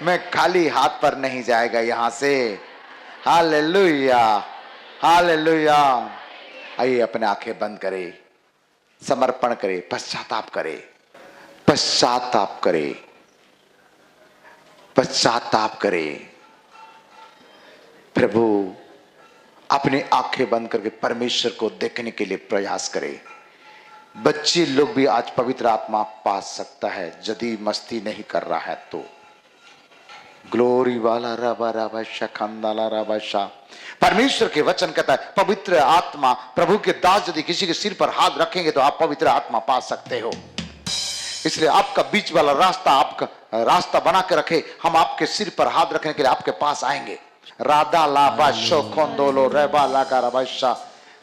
मैं खाली हाथ पर नहीं जाएगा यहां से। Hallelujah, hallelujah. आइए अपने आंखें बंद करें, समर्पण करें, पश्चाताप करें, पश्चाताप करें, पश्चाताप करें। प्रभु अपनी आंखें बंद करके परमेश्वर को देखने के लिए प्रयास करें। बच्चे लोग भी आज पवित्र आत्मा पा सकता है यदि मस्ती नहीं कर रहा है तो। ग्लोरी वाला रबा रबा शखंदाला रबा शा। परमेश्वर के वचन कहता है पवित्र आत्मा, प्रभु के दास यदि किसी के सिर पर हाथ रखेंगे तो आप पवित्र आत्मा पा सकते हो। इसलिए आपका बीच वाला रास्ता, आपका रास्ता बना के रखे। हम आपके सिर पर हाथ रखने के लिए आपके पास आएंगे। राधा लाभा शो खोंदोलो रेबा लागा रबाशा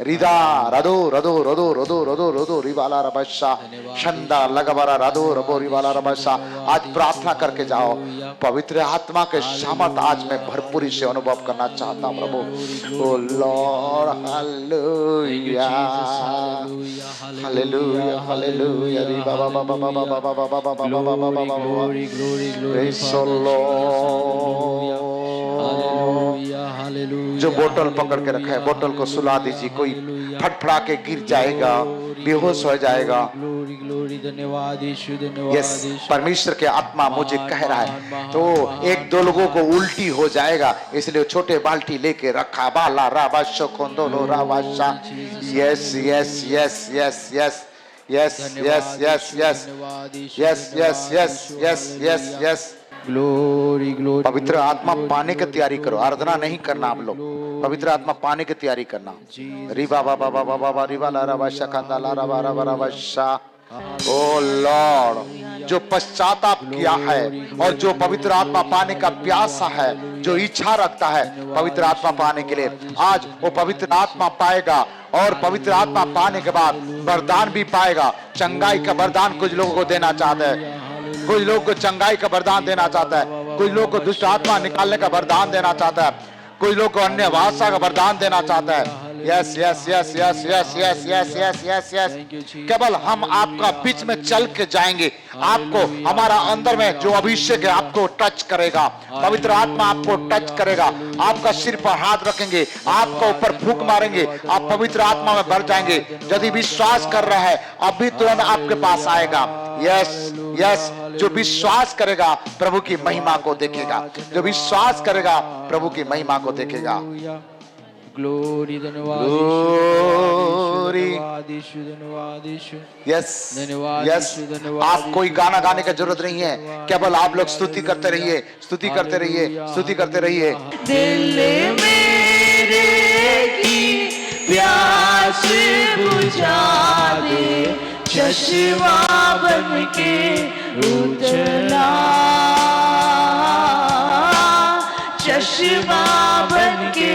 रिदा रदो रदो रदो रदो रदो रदो रिवाला रबाशा शंदा लगवारा रदो रबो रिवाला रबाशा। आज प्रार्थना करके जाओ। पवित्र आत्मा के सामर्थ आज मैं भरपूरी से अनुभव करना चाहता हूँ प्रभु। ओ लॉर्ड हालेलुया हालेलुया हालेलुया रि बाबा बाबा बाबा बाबा बाबा बाबा बाबा बाबा ग्लोरी ग्लोरी ग्लोरी जो बोतल पकड़ के रखा है बोतल को सुला दीजिए। कोई फटफड़ा के गिर जाएगा, बेहोश हो जाएगा। यस, परमेश्वर के आत्मा मुझे कह रहा है तो एक दो लोगों को उल्टी हो जाएगा, इसलिए छोटे बाल्टी लेके रखा। बाला राबाशो खोंदोलो राबाशा। Yes yes yes yes yes yes yes yes yes yes yes yes yes yes yes. Glory glory. पवित्र आत्मा पाने की तैयारी करो। आराधना नहीं करना आप लोग, पवित्र आत्मा पाने की तैयारी करना। रिबा बाबा बाबा बाबा रिबा ला रबा शखंदा ला रबा रबा रबा शा। ओ लॉर्ड, जो पश्चाताप किया है और जो पवित्र आत्मा पाने का प्यासा है, जो इच्छा रखता है पवित्र आत्मा पाने के लिए, आज वो पवित्र आत्मा पाएगा। और पवित्र आत्मा पाने के बाद वरदान भी पाएगा। चंगाई का वरदान कुछ लोगों को देना चाहता है, कुछ लोग को चंगाई का वरदान देना चाहता है, कुछ लोग को दुष्ट आत्मा निकालने का वरदान देना चाहता है, कुछ लोग को अन्य भाषा का वरदान देना चाहता है। Yes yes yes yes yes yes yes yes yes yes. केवल हम आपका बीच में चल के जाएंगे। आपको हमारा अंदर में जो अभिषेक है आपको टच करेगा। पवित्र आत्मा आपको टच करेगा। आपका सिर पर हाथ रखेंगे, आपका ऊपर फूंक मारेंगे, आप पवित्र आत्मा में भर जाएंगे। यदि विश्वास कर रहा है अभी तुरंत आपके पास आएगा। यस यस, जो विश्वास करेगा प्रभु की महिमा को देखेगा। जो विश्वास करेगा प्रभु की महिमा को देखेगा। ग्लोरी धन्यवाद यस यस। आप कोई गाना गाने का जरूरत नहीं है, केवल आप लोग स्तुति करते रहिए, स्तुति करते रहिए, स्तुति करते रहिए। दिल मेरे की प्यास बुझा दे, चश्मा बन के उतरना, चश्मा बन के